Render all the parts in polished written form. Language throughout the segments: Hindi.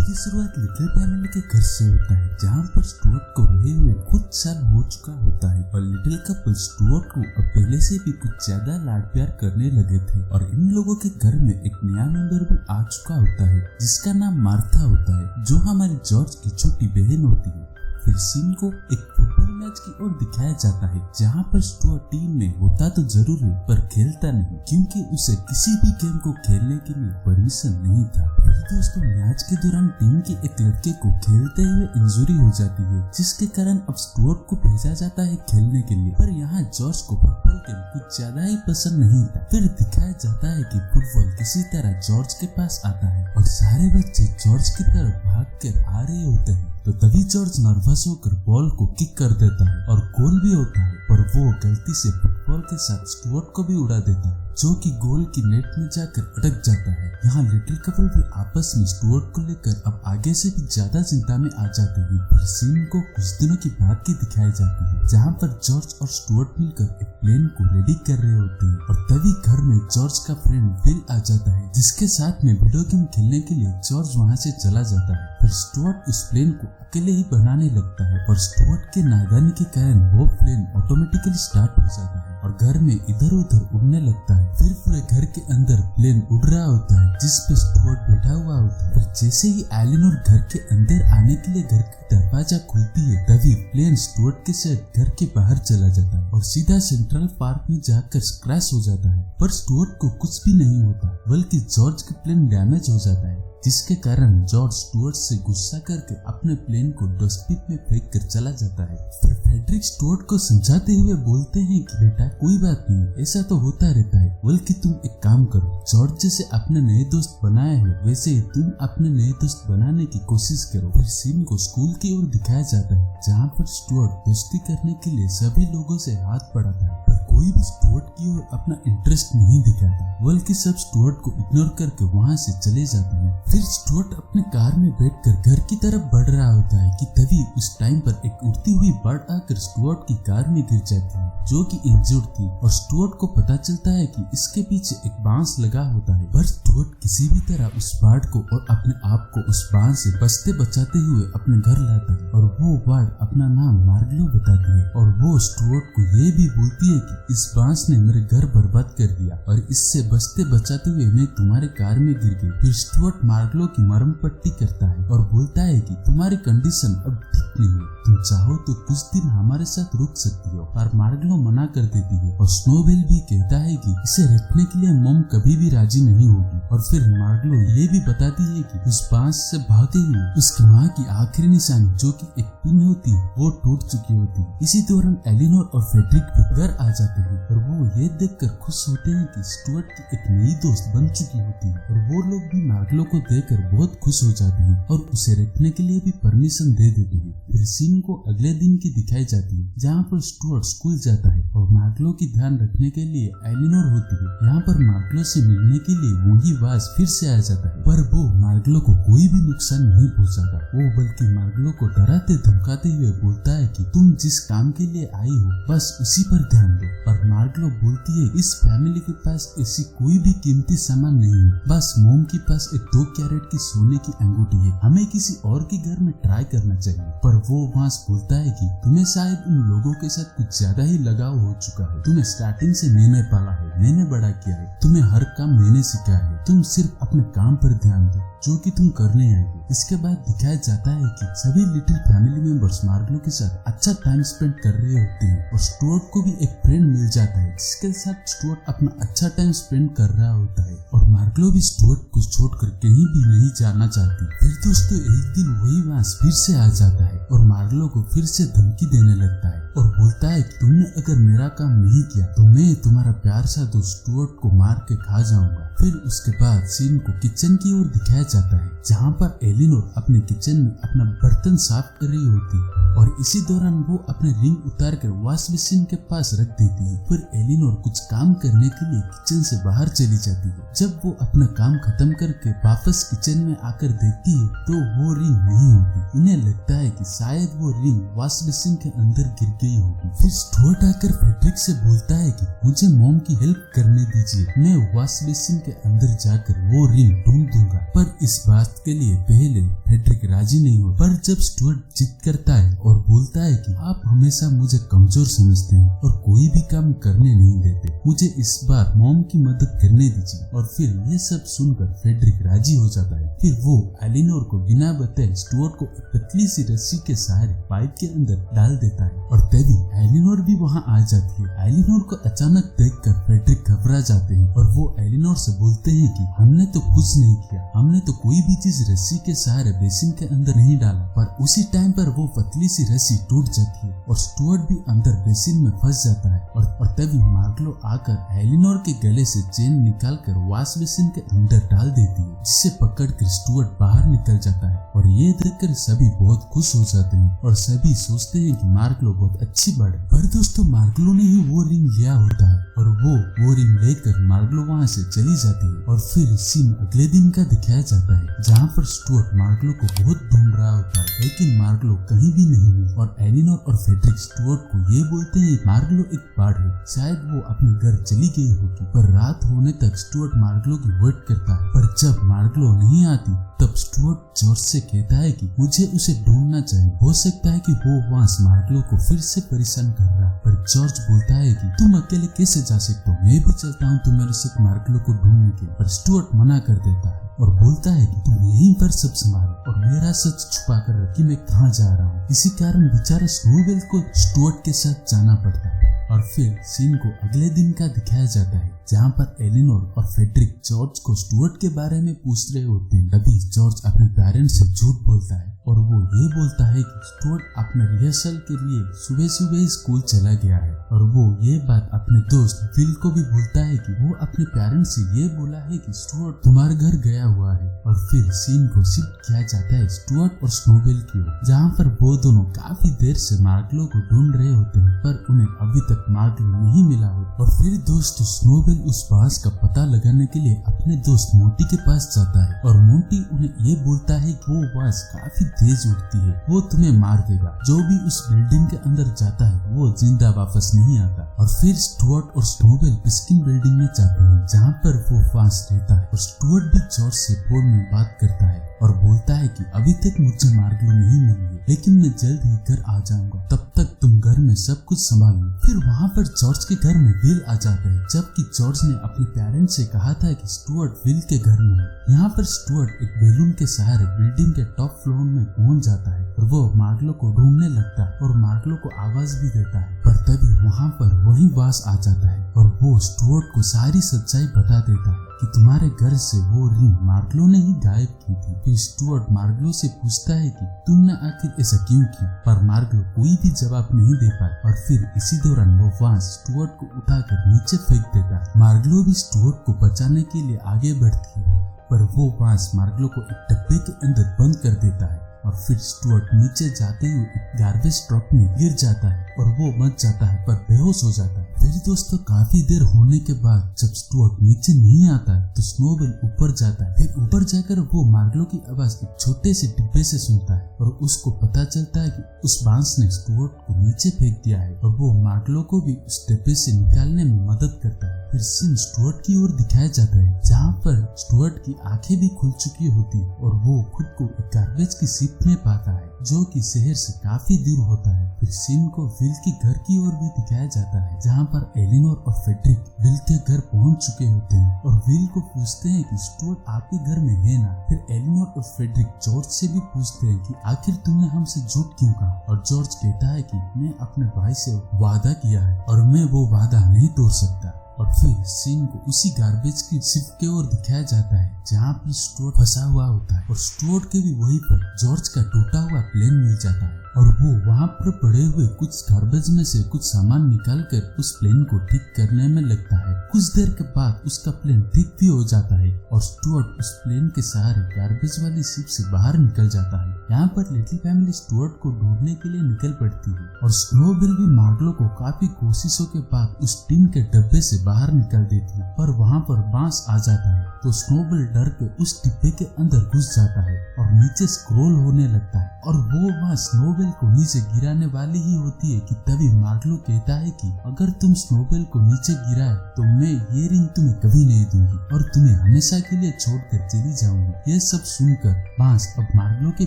की शुरुआत लिटिल फैमिली के घर से होता है, जहाँ पर स्टुअर्ट को रहे हुए कुछ साल हो चुका होता है और लिटिल कपल स्टुअर्ट को अब पहले से भी कुछ ज्यादा लाड प्यार करने लगे थे। और इन लोगों के घर में एक नया मेंबर भी आ चुका होता है, जिसका नाम मार्था होता है, जो हमारी जॉर्ज की छोटी बहन होती है। फिर सीन को एक फुटबॉल मैच की ओर दिखाया जाता है, जहाँ पर स्टुअर्ट टीम में होता तो जरूर है पर खेलता नहीं, क्योंकि उसे किसी भी गेम को खेलने के लिए परमिशन नहीं था। फिर दोस्तों मैच के दौरान टीम के एक लड़के को खेलते हुए इंजरी हो जाती है, जिसके कारण अब स्टुअर्ट को भेजा जाता है खेलने के लिए। पर यहाँ जॉर्ज को फुटबॉल गेम कुछ ज्यादा ही पसंद नहीं था। फिर दिखाया जाता है कि फुटबॉल किसी तरह जॉर्ज के पास आता है और सारे बच्चे जॉर्ज की तरफ भाग कर आ रहे होते हैं। तो तभी जॉर्ज नर्वस होकर बॉल को किक कर देता है और गोल भी होता है, पर वो गलती से फुटबॉल के साथ स्टुअर्ट को भी उड़ा देता है, जो कि गोल की नेट में जाकर अटक जाता है। यहाँ लिटिल कपल भी आपस में स्टुअर्ट को लेकर अब आगे से भी ज्यादा चिंता में आ जाते हैं। फिर सीन को कुछ दिनों की बात की दिखाई जाती है, जहाँ पर जॉर्ज और स्टुअर्ट मिलकर एक प्लेन को रेडी कर रहे होते हैं और तभी घर में जॉर्ज का फ्रेंड विल आ जाता है, जिसके साथ में वीडियो गेम खेलने के लिए जॉर्ज वहाँ से चला जाता है। फिर स्टुअर्ट उस प्लेन को अकेले ही बनाने लगता है और स्टुअर्ट के नादानी के कारण वो प्लेन ऑटोमेटिकली स्टार्ट हो जाता है और घर में इधर उधर उड़ने लगता है। फिर पूरे घर के अंदर प्लेन उड़ रहा होता है, जिस पे स्टुअर्ट बैठा हुआ होता है। फिर जैसे ही एलिनोर घर के अंदर आने के लिए घर का दरवाजा खुलती है, तभी प्लेन स्टुअर्ट के साथ घर के बाहर चला जाता है और सीधा सेंट्रल पार्क में जाकर क्रैश हो जाता है। पर स्टुअर्ट को कुछ भी नहीं होता, बल्कि जॉर्ज का प्लेन डैमेज हो जाता है, जिसके कारण जॉर्ज स्टुअर्ट से गुस्सा करके अपने प्लेन को डस्टबिन में फेंक कर चला जाता है। फिर फ्रेडरिक स्टुअर्ट को समझाते हुए बोलते हैं कि बेटा कोई बात नहीं, ऐसा तो होता रहता है, बल्कि तुम एक काम करो, जॉर्ज जैसे अपने नए दोस्त बनाए हैं वैसे ही तुम अपने नए दोस्त बनाने की कोशिश करो। फिर सीन को स्कूल की ओर दिखाया जाता है, जहाँ पर स्टुअर्ट दोस्ती करने के लिए सभी लोगों से हाथ बढ़ाता है, पर कोई भी स्टुअर्ट की ओर अपना इंटरेस्ट नहीं दिखाता, बल्कि सब स्टुअर्ट को इग्नोर करके वहाँ से चले जाते हैं। फिर स्टुअर्ट अपने कार में बैठकर घर की तरफ बढ़ रहा होता है कि तभी उस टाइम पर एक उड़ती हुई बर्ड आकर स्टुअर्ट की कार में गिर जाती है, जो कि इंजर्ड थी, और स्टुअर्ट को पता चलता है कि इसके पीछे एक बांस लगा होता है। पर स्टुअर्ट किसी भी तरह उस बर्ड को और अपने आप को उस बांस से बचते बचाते हुए अपने घर लाता है और वो बर्ड अपना नाम मार्गलो बताती है और वो स्टुअर्ट को ये भी बोलती है कि इस बांस ने मेरे घर बर्बाद कर दिया और इससे बचते बचाते हुए मैं तुम्हारे कार में गिर गई। फिर स्टुअर्ट मार्गलो की मरहम पट्टी करता है और बोलता है कि तुम्हारी कंडीशन अब ठीक नहीं है, तुम चाहो तो कुछ दिन हमारे साथ रुक सकती हो। पर मार्गलो मना कर देती है और स्नोबेल भी कहता है कि इसे रखने के लिए मॉम कभी भी राजी नहीं होगी। और फिर मार्गलो ये भी बताती है कि उस बांस से भागते हुए उसकी माँ की आखिरी निशानी, जो कि एक पिन होती है, वो टूट चुकी होती है। इसी दौरान एलिनोर और फ्रेडरिक भी घर आ जाते हैं और वो ये देखकर खुश होते हैं कि स्टुअर्ट की एक नई दोस्त बन चुकी होती है और वो लोग भी मार्गलो को देखकर बहुत खुश हो जाते हैं और उसे रखने के लिए भी परमिशन दे देते हैं। फिर सीन को अगले दिन की दिखाई जाती है, जहाँ पर स्टुअर्ट स्कूल जाता है और मार्गलो की ध्यान रखने के लिए एलिनोर होती है। यहाँ पर मार्गलो से मिलने के लिए वही वास फिर से आ जाता है, पर वो मार्गलो को कोई भी नुकसान नहीं पहुँचाता, वो बल्कि मार्गलो को डराते धमकाते हुए बोलता है कि तुम जिस काम के लिए आई हो बस उसी पर ध्यान दो। पर मार्गलो बोलती है इस फैमिली के पास ऐसी कोई भी कीमती सामान नहीं है, बस मोम के पास एक 2 कैरेट की सोने की अंगूठी है, हमें किसी और के घर में ट्राई करना चाहिए। पर वो वांस बोलता है कि तुम्हें शायद उन लोगों के साथ कुछ ज्यादा ही लगाव हो चुका है, तुम्हें स्टार्टिंग से मैंने पाला है, मैंने बड़ा किया है, तुम्हें हर काम मैंने सिखाया है, तुम सिर्फ अपने काम पर ध्यान दो जो कि तुम करने आए हो। इसके बाद दिखाया जाता है कि सभी लिटिल फैमिली मेंबर्स मार्गलो के साथ अच्छा टाइम स्पेंड कर रहे होते हैं और स्टुअर्ट को भी एक फ्रेंड मिल जाता है, जिसके साथ स्टुअर्ट अपना अच्छा टाइम स्पेंड कर रहा होता है और मार्गलो भी स्टुअर्ट को छोड़कर कहीं भी नहीं जाना चाहती। फिर दोस्तों एक दिन वही वांस फिर से आ जाता है और मार्गलो को फिर से धमकी देने लगता है और बोलता है कि तुमने अगर मेरा काम नहीं किया तो मैं तुम्हारा प्यार सा दोस्त स्टुअर्ट को मार के खा जाऊंगा। फिर उसके बाद सीन को किचन की ओर दिखाया जाता है, जहाँ पर एलिनोर अपने किचन में अपना बर्तन साफ कर रही होती है और इसी दौरान वो अपने रिंग उतार कर वॉश बेसिन के पास रख देती है। फिर एलिनोर कुछ काम करने के लिए किचन से बाहर चली जाती है। जब वो अपना काम खत्म करके वापस किचन में आकर देखती है तो वो रिंग नहीं होती। इन्हें लगता है कि शायद वो रिंग वॉश बेसिन के अंदर गिर गई होगी। फिर स्टुअर्ट आकर फ्रेडरिक से बोलता है कि मुझे मॉम की हेल्प करने दीजिए, मैं वॉश बेसिन के अंदर जाकर वो रिंग ढूंढ दूंगा। पर इस बात के लिए पहले फ्रेडरिक राजी नहीं होता। पर जब स्टुअर्ट जिद करता है और बोलता है कि आप हमेशा मुझे कमजोर समझते हैं और कोई भी काम करने नहीं देते, मुझे इस बार मॉम की मदद करने दीजिए। और फिर ये सब सुनकर फ्रेडरिक राजी हो जाता है। फिर वो एलिनोर को बिना बताए स्टुअर्ट को एक पतली सी रस्सी के सहारे पाइप के अंदर डाल देता है और तभी एलिनोर भी वहाँ आ जाती है। एलिनोर को अचानक देखकर फ्रेडरिक घबरा जाते हैं और वो एलिनोर से बोलते हैं कि हमने तो कुछ नहीं किया, हमने तो कोई भी चीज रस्सी के सहारे बेसिन के अंदर नहीं डाला। पर उसी टाइम पर वो पतली सी रस्सी टूट जाती है और स्टुअर्ट भी अंदर बेसिन में फंस जाता है। और तभी मार्गलो आकर एलिनोर के गले से चेन निकालकर वॉश बेसिन के अंदर डाल देती है, जिसे पकड़कर स्टुअर्ट बाहर निकल जाता है। और ये देखकर सभी बहुत खुश हो जाते हैं और सभी सोचते हैं कि मार्गलो बहुत अच्छी बर्ड है। पर दोस्तों मार्गलो ने ही वो रिंग लिया होता है और वो रिंग लेकर मार्गलो वहाँ से चली जाती है। और फिर सीन अगले दिन का दिखाया जाता है जहाँ पर स्टुअर्ट मार्गलो को बहुत ढूंढ रहा होता है, लेकिन मार्गलो कहीं भी नहीं है। और एलिनोर और फ्रेडरिक स्टुअर्ट को ये बोलते हैं मार्गलो एक बर्ड है, शायद वो अपने घर चली गई होगी। पर रात होने तक स्टुअर्ट मार्गलो की वेट करता है, पर जब मार्गलो नहीं आती तब स्टुअर्ट जॉर्ज से कहता है कि मुझे उसे ढूंढना चाहिए, हो सकता है कि वो वॉश मार्गलो को फिर से परेशान कर रहा है। पर जॉर्ज बोलता है कि तुम अकेले कैसे जा सकते हो, मैं भी चलता हूँ तुम्हारे साथ मार्गलो को ढूंढने के लिए। पर स्टुअर्ट मना कर देता है और बोलता है कि तुम यहीं पर सब संभालो और मेरा सच छुपा कर रख कि मैं कहाँ जा रहा हूँ। इसी कारण बेचारा स्नोबेल को स्टुअर्ट के साथ जाना पड़ता है। और फिर सीन को अगले दिन का दिखाया जाता है जहाँ पर एलिनोर और फ्रेडरिक जॉर्ज को स्टुअर्ट के बारे में पूछ रहे होते हैं। तभी जॉर्ज अपने पेरेंट्स से झूठ बोलता है और वो ये बोलता है कि स्टुअर्ट अपने रिहर्सल के लिए सुबह सुबह स्कूल चला गया है। और वो ये बात अपने दोस्त फिल को भी बोलता है कि वो अपने पेरेंट्स से ये बोला है कि स्टुअर्ट तुम्हारे घर गया हुआ है। और फिर सीन को शिफ्ट किया जाता है स्टुअर्ट और स्नोबेल की ओर, जहाँ पर वो दोनों काफी देर से मार्गलो को ढूंढ रहे होते हैं, पर उन्हें अभी तक मार्गलो नहीं मिला होता। और फिर दोस्त स्नोबेल उस बांस का पता लगाने के लिए अपने दोस्त मोंटी के पास जाता है और मोंटी उन्हें ये बोलता है कि वो बांस काफी तेज उड़ती है, वो तुम्हें मार देगा। जो भी उस बिल्डिंग के अंदर जाता है वो जिंदा वापस नहीं आता। और फिर स्टुअर्ट और स्नोबेल पिस्किन बिल्डिंग में जाते हैं जहाँ पर वो बांस रहता है। और स्टुअर्ट भी जॉर्ज से फोन में बात करता है और बोलता है कि अभी तक मुझे मार्गलो नहीं मिली है, लेकिन मैं जल्द ही घर आ जाऊंगा, तब तक तुम घर में सब कुछ संभालो। फिर वहाँ पर जॉर्ज के घर में विल आ जाता है, जबकि जॉर्ज ने अपने पेरेंट्स से कहा था कि स्टुअर्ट विल के घर में है। यहाँ पर स्टुअर्ट एक बैलून के सहारे बिल्डिंग के टॉप फ्लोर में पहुँच जाता है और वो मार्गलो को ढूंढने लगता है और मार्गलो को आवाज भी देता है। पर तभी वहाँ पर वही बास आ जाता है और वो स्टुअर्ट को सारी सच्चाई बता देता है कि तुम्हारे घर से वो रिंग मार्गलो ने ही गायब की थी। फिर स्टुअर्ट मार्गलो से पूछता है कि तुमने आखिर ऐसा क्यों किया, पर मार्गलो कोई भी जवाब नहीं दे पाए। और फिर इसी दौरान वो बांस स्टुअर्ट को उठाकर नीचे फेंक देता है। मार्गलो भी स्टुअर्ट को बचाने के लिए आगे बढ़ती है, पर वो बांस मार्गलो को एक डब्बे के अंदर बंद कर देता है। और फिर स्टुअर्ट नीचे जाते हुए एक गार्बेज ट्रक में गिर जाता है और वो मच जाता है पर बेहोश हो जाता है। फिर दोस्तों काफी देर होने के बाद जब स्टुअर्ट नीचे नहीं आता है तो स्नोबेल ऊपर जाता है। फिर ऊपर जाकर वो मार्गलो की आवाज एक छोटे से डिब्बे से सुनता है और उसको पता चलता है कि उस बांस ने स्टुअर्ट को नीचे फेंक दिया है और वो मार्गलो को भी उस डिब्बे से निकालने में मदद करता है। फिर सीन स्टुअर्ट की ओर दिखाया जाता है जहाँ पर स्टुअर्ट की आंखें भी खुल चुकी होती है और वो खुद को एक गार्बेज की शिप में पाता है जो कि शहर से काफी दूर होता है। फिर सीन को विल के घर की ओर भी दिखाया जाता है जहाँ पर एलिनोर और फ्रेडरिक विल के घर पहुँच चुके होते हैं और विल को पूछते हैं कि स्टुअर्ट आपके घर में है ना। फिर एलिनोर और फ्रेडरिक जॉर्ज से भी पूछते हैं कि आखिर तुमने हमसे झूठ क्यों कहा। और जॉर्ज कहता है कि मैं अपने भाई से वादा किया है और मैं वो वादा नहीं तोड़ सकता। और फिर सीन को उसी गार्बेज की शिप की ओर दिखाया जाता है जहाँ पर स्टुअर्ट फंसा हुआ होता है और स्टुअर्ट के भी वहीं पर जॉर्ज का टूटा हुआ प्लेन मिल जाता है। और वो वहाँ पर पड़े हुए कुछ गार्बेज में से कुछ सामान निकालकर उस प्लेन को ठीक करने में लगता है। कुछ देर के बाद उसका प्लेन ठीक भी हो जाता है और स्टुअर्ट उस प्लेन के सहारे गार्बेज वाली शिप से बाहर निकल जाता है। यहाँ पर लिटिल फैमिली स्टुअर्ट को ढूंढने के लिए निकल पड़ती है और स्नोबेल भी मार्गलो को काफी कोशिशों के बाद उस टीन के डब्बे से बाहर निकाल देती है, पर वहाँ पर बांस आ जाता है तो स्नोबेल डर के उस डिब्बे के अंदर घुस जाता है और नीचे स्क्रॉल होने लगता है और वो वहाँ स्नोबेल को नीचे गिराने वाली ही होती है कि तभी मार्गलो कहता है कि अगर तुम स्नोबेल को नीचे गिराए तो मैं ये रिंग तुम्हें कभी नहीं दूंगी और तुम्हें हमेशा के लिए छोड़कर चली जाऊंगी। ये सब सुनकर बांस अब मार्गलो के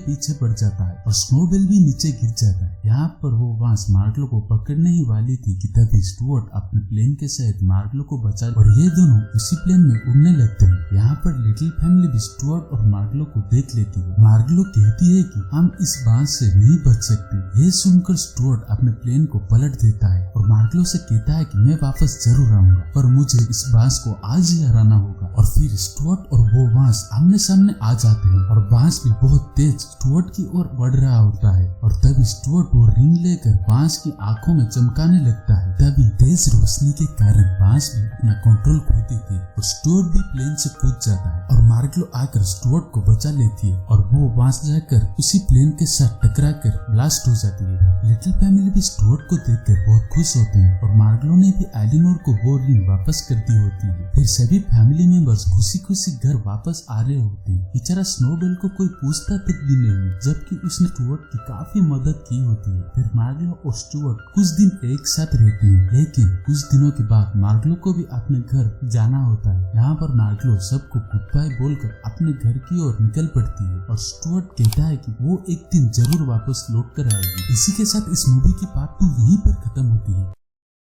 पीछे पड़ जाता है और स्नोबेल भी नीचे गिर जाता है। यहाँ पर वो बांस मार्गलो को पकड़ने ही वाली थी कि तभी स्टुअर्ट अपने प्लेन के साथ मार्गलो को बचा और ये दोनों उसी प्लेन में उड़ने लगते हैं। यहाँ पर लिटिल फैमिली भी स्टुअर्ट और मार्गलो को देख लेती है। मार्गलो कहती है कि हम इस बांस से नहीं बच सकते। ये सुनकर स्टुअर्ट अपने प्लेन को पलट देता है और मार्गलो से कहता है कि मैं वापस जरूर आऊंगा पर मुझे इस बांस को आज ही हराना होगा। और फिर स्टुअर्ट और वो बांस आमने सामने आ जाते हैं और बांस भी बहुत तेज स्टुअर्ट की ओर बढ़ रहा होता है और तभी स्टुअर्ट वो रिंग लेकर बांस की आंखों में चमकाने लगता है। तभी तेज रोशनी के कारण बांस भी अपना कंट्रोल खो देती है और स्टुअर्ट भी प्लेन से कूद जाता है और मार्गलो आकर स्टुअर्ट को बचा लेती है और वो बांस जाकर उसी प्लेन के साथ टकरा कर ब्लास्ट हो जाती है। लिटिल फैमिली भी स्टुअर्ट को देखकर बहुत खुश होते हैं और मार्गलो ने भी एलिनोर को वो रिंग वापस कर दी होती है। फिर सभी फैमिली मेंबर्स खुशी खुशी घर वापस आ रहे होते हैं। बेचारा स्नोबेल को कोई पूछता तक भी नहीं जबकि उसने स्टुअर्ट की काफी मदद की होती है। फिर मार्गलो और स्टुअर्ट कुछ दिन एक साथ रहते हैं लेकिन कुछ दिनों के बाद मार्गलो को भी अपने घर जाना होता है। यहाँ पर मार्गलो सबको गुड बाय बोलकर अपने घर की ओर निकल पड़ती है और स्टुअर्ट कहता है कि वो एक दिन जरूर वापस लौट कर आएगी। इसी के साथ इस मूवी की पार्ट 2 यहीं पर खत्म होती है।